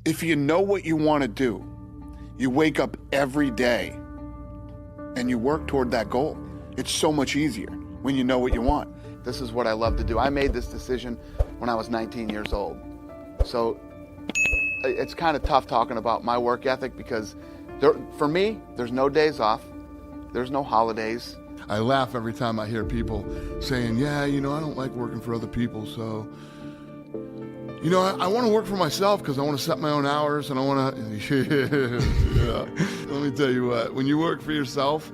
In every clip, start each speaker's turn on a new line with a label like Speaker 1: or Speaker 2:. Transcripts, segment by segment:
Speaker 1: If you know what you want to do, you wake up every day and you work toward that goal. It's so much easier when you know what you want. This is what I love to do. I made this decision when I was 19 years old. So it's kind of tough talking about my work ethic because for me, there's no days off. There's no holidays.
Speaker 2: I laugh every time I hear people saying, yeah, I don't like working for other people, so, I want to work for myself because I want to set my own hours and I want to, yeah. Let me tell you what, when you work for yourself,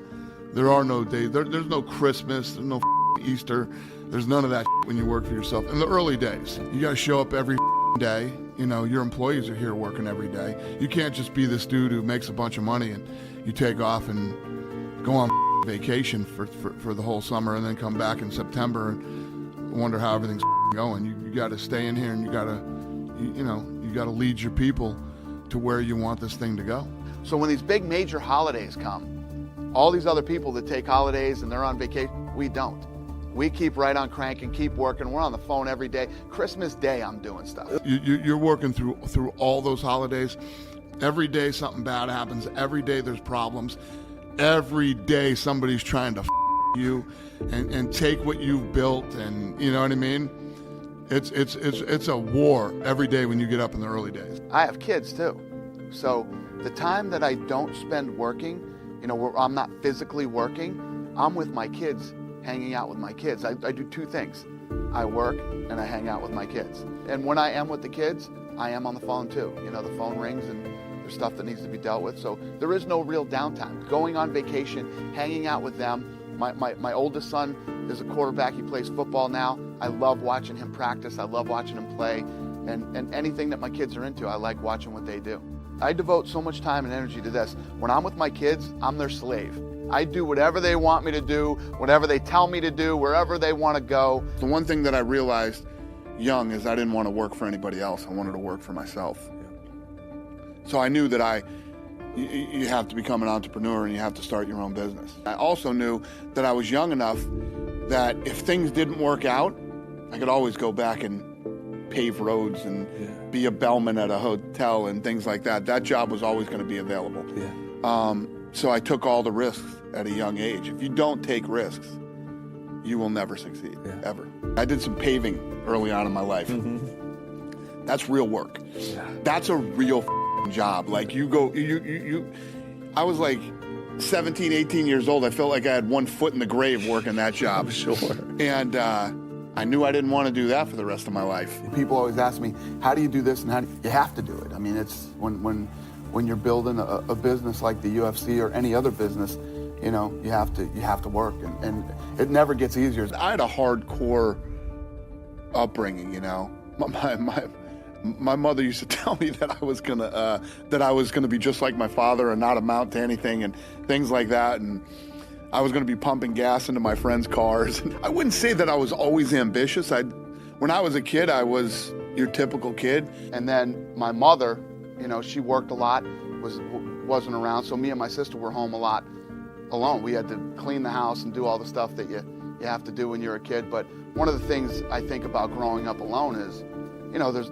Speaker 2: there are no days, there's no Christmas, there's no Easter, there's none of that when you work for yourself. In the early days, you got to show up every day. Your employees are here working every day. You can't just be this dude who makes a bunch of money and you take off and go on vacation for the whole summer and then come back in September and wonder how everything's going. You got to stay in here and you got to lead your people to where you want this thing to go.
Speaker 1: So when these big major holidays come, all these other people that take holidays and they're on vacation, we don't. We keep right on cranking, keep working. We're on the phone every day. Christmas Day, I'm doing stuff.
Speaker 2: You're working through all those holidays. Every day something bad happens. Every day there's problems. Every day somebody's trying to you and take what you've built, and you know what I mean? It's a war every day when you get up in the early days.
Speaker 1: I have kids too. So the time that I don't spend working, where I'm not physically working, I'm with my kids, hanging out with my kids. I do two things. I work and I hang out with my kids. And when I am with the kids, I am on the phone too. The phone rings and there's stuff that needs to be dealt with. So there is no real downtime. Going on vacation, hanging out with them. My oldest son is a quarterback. He plays football now. I love watching him practice. I love watching him play. And anything that my kids are into, I like watching what they do. I devote so much time and energy to this. When I'm with my kids, I'm their slave. I do whatever they want me to do, whatever they tell me to do, wherever they want to go. The one thing that I realized young is I didn't want to work for anybody else. I wanted to work for myself. So I knew that you have to become an entrepreneur and you have to start your own business. I also knew that I was young enough that if things didn't work out, I could always go back and pave roads and be a bellman at a hotel and things like that. That job was always going to be available. So I took all the risks at a young age. If you don't take risks, you will never succeed, ever. I did some paving early on in my life. Mm-hmm. That's real work. Yeah. That's a real job. Like I was like 17, 18 years old. I felt like I had one foot in the grave working that job.
Speaker 3: Sure.
Speaker 1: And I knew I didn't want to do that for the rest of my life. People always ask me, how do you do this and how do you have to do it? I mean, it's when you're building a business like the UFC or any other business, you have to work, and it never gets easier. I had a hardcore upbringing, My mother used to tell me that I was gonna be just like my father and not amount to anything and things like that, and I was gonna be pumping gas into my friends' cars. I wouldn't say that I was always ambitious. When I was a kid, I was your typical kid, and then my mother, she worked a lot, wasn't around, so me and my sister were home a lot alone. We had to clean the house and do all the stuff that you have to do when you're a kid. But one of the things I think about growing up alone is,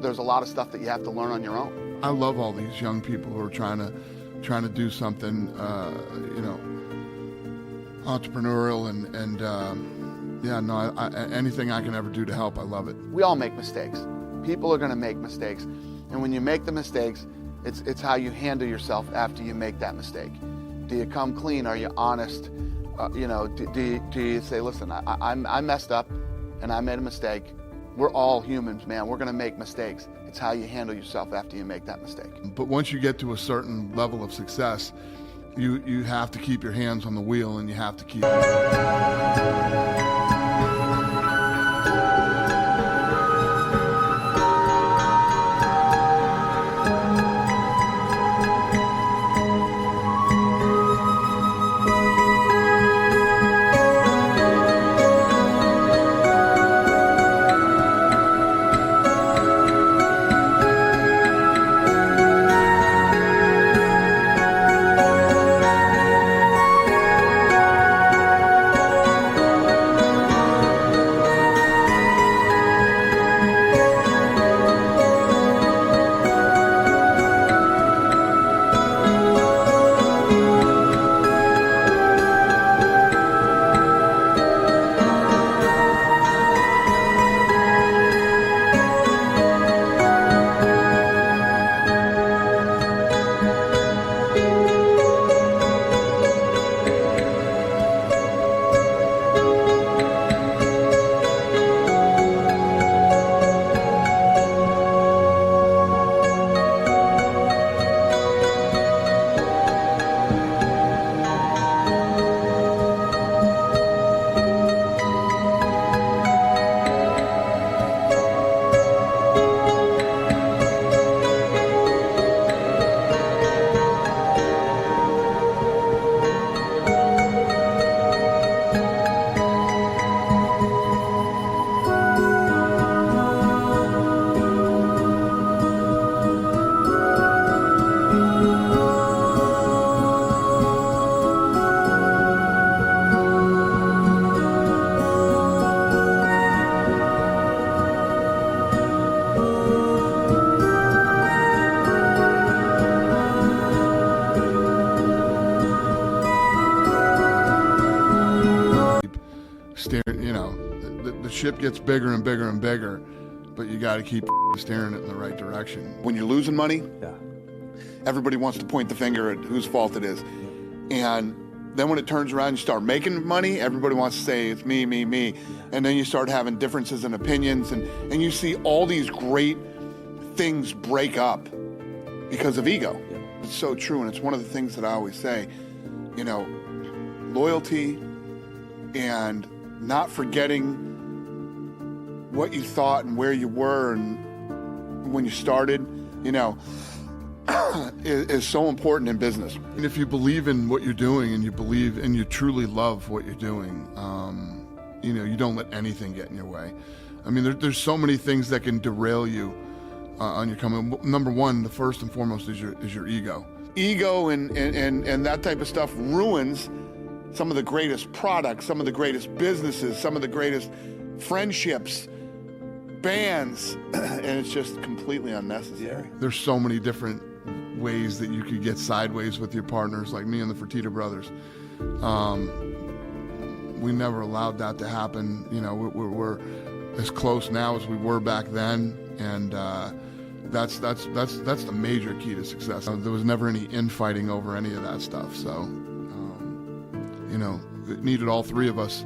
Speaker 1: there's a lot of stuff that you have to learn on your own.
Speaker 2: I love all these young people who are trying to do something, entrepreneurial anything I can ever do to help, I love it.
Speaker 1: We all make mistakes. People are going to make mistakes, and when you make the mistakes, it's how you handle yourself after you make that mistake. Do you come clean? Are you honest? Do you say, listen, I messed up and I made a mistake. We're all humans, man. We're going to make mistakes. It's how you handle yourself after you make that mistake.
Speaker 2: But once you get to a certain level of success, you have to keep your hands on the wheel and you have to keep... ship gets bigger and bigger and bigger, but you got to keep steering it in the right direction.
Speaker 1: When you're losing money,
Speaker 3: Yeah.
Speaker 1: everybody wants to point the finger at whose fault it is. And then when it turns around and you start making money, everybody wants to say it's me, me, me. And then you start having differences in opinions, and you see all these great things break up because of ego.
Speaker 3: Yeah.
Speaker 1: It's so true, and it's one of the things that I always say, you know, loyalty and not forgetting what you thought and where you were and when you started, you know, is so important in business.
Speaker 2: And if you believe in what you're doing and you believe and you truly love what you're doing, you know, you don't let anything get in your way. I mean, there's so many things that can derail you on your coming. Number one, the first and foremost is your ego.
Speaker 1: Ego and that type of stuff ruins some of the greatest products, some of the greatest businesses, some of the greatest friendships, bands, and it's just completely unnecessary.
Speaker 2: There's so many different ways that you could get sideways with your partners, like me and the Fertitta brothers. We never allowed that to happen. You know, we're as close now as we were back then, and that's the major key to success. There was never any infighting over any of that stuff. So, you know, it needed all three of us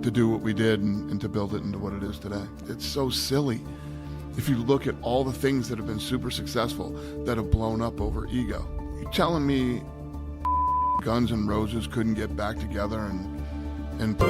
Speaker 2: to do what we did and to build it into what it is today. It's so silly. If you look at all the things that have been super successful that have blown up over ego, you're telling me Guns N' Roses couldn't get back together and play.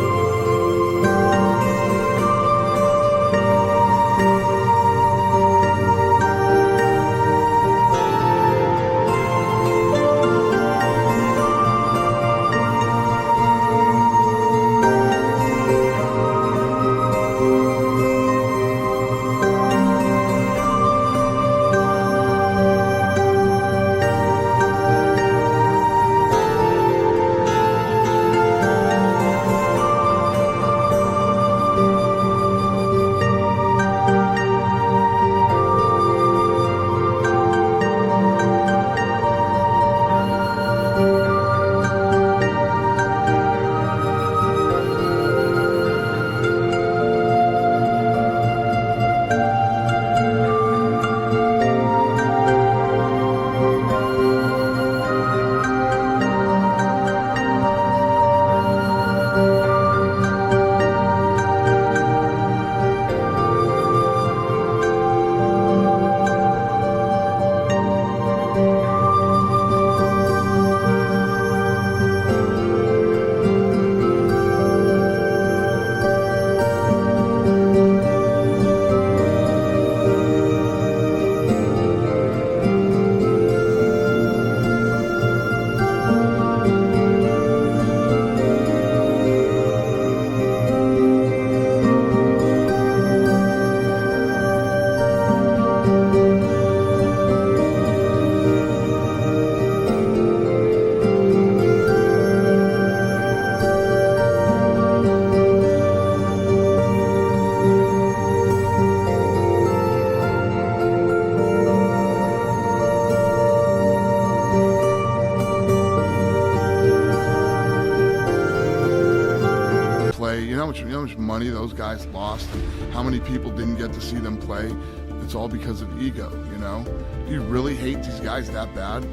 Speaker 2: You know how much money those guys lost and how many people didn't get to see them play? It's all because of ego, you know? Do you really hate these guys that bad?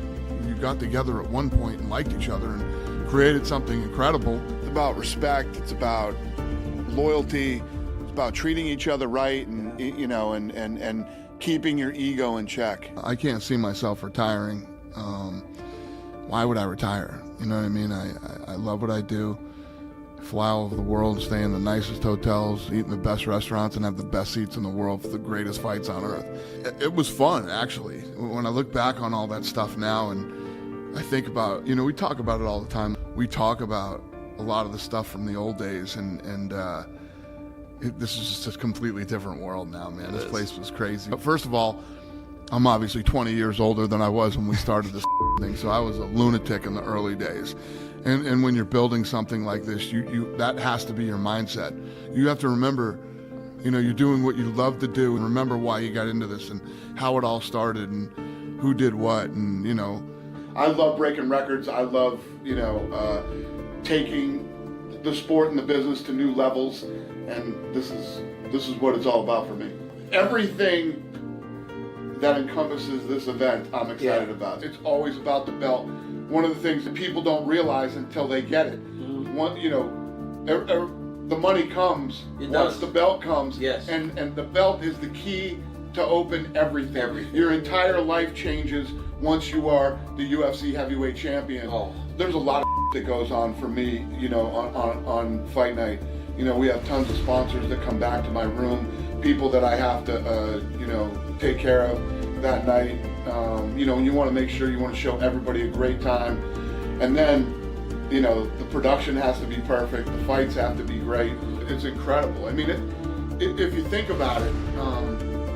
Speaker 2: You got together at one point and liked each other and created something incredible.
Speaker 1: It's about respect. It's about loyalty. It's about treating each other right, and you know, and keeping your ego in check.
Speaker 2: I can't see myself retiring. Why would I retire? You know what I mean? I love what I do. Fly all over the world, stay in the nicest hotels, eat in the best restaurants, and have the best seats in the world for the greatest fights on earth. It was fun, actually. When I look back on all that stuff now and I think about, you know, we talk about it all the time. We talk about a lot of the stuff from the old days, and this is just a completely different world now, man. This place was crazy. But first of all, I'm obviously 20 years older than I was when we started this thing, so I was a lunatic in the early days. And when you're building something like this, you that has to be your mindset. You have to remember, you know, you're doing what you love to do, and remember why you got into this and how it all started and who did what, and, you know. I love breaking records. I love, you know, taking the sport and the business to new levels. and this is what it's all about for me. Everything that encompasses this event, I'm excited about. It's always about the belt. One of the things that people don't realize until they get it. One, you know, the money comes once the belt comes.
Speaker 3: Yes.
Speaker 2: And the belt is the key to open everything. Your entire life changes once you are the UFC heavyweight champion.
Speaker 3: Oh.
Speaker 2: There's a lot of that goes on for me, you know, on fight night. You know, we have tons of sponsors that come back to my room, people that I have to, you know, take care of that night. You know, you want to make sure you want to show everybody a great time. And then, you know, the production has to be perfect. The fights have to be great. It's incredible. I mean, if you think about it,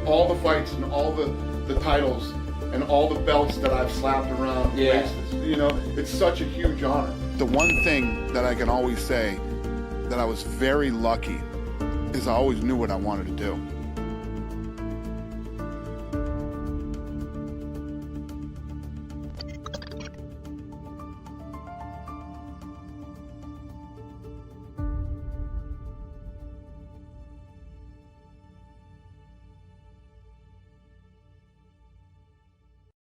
Speaker 2: all the fights and all the titles and all the belts that I've slapped around places, you know, it's such a huge honor. The one thing that I can always say that I was very lucky is I always knew what I wanted to do.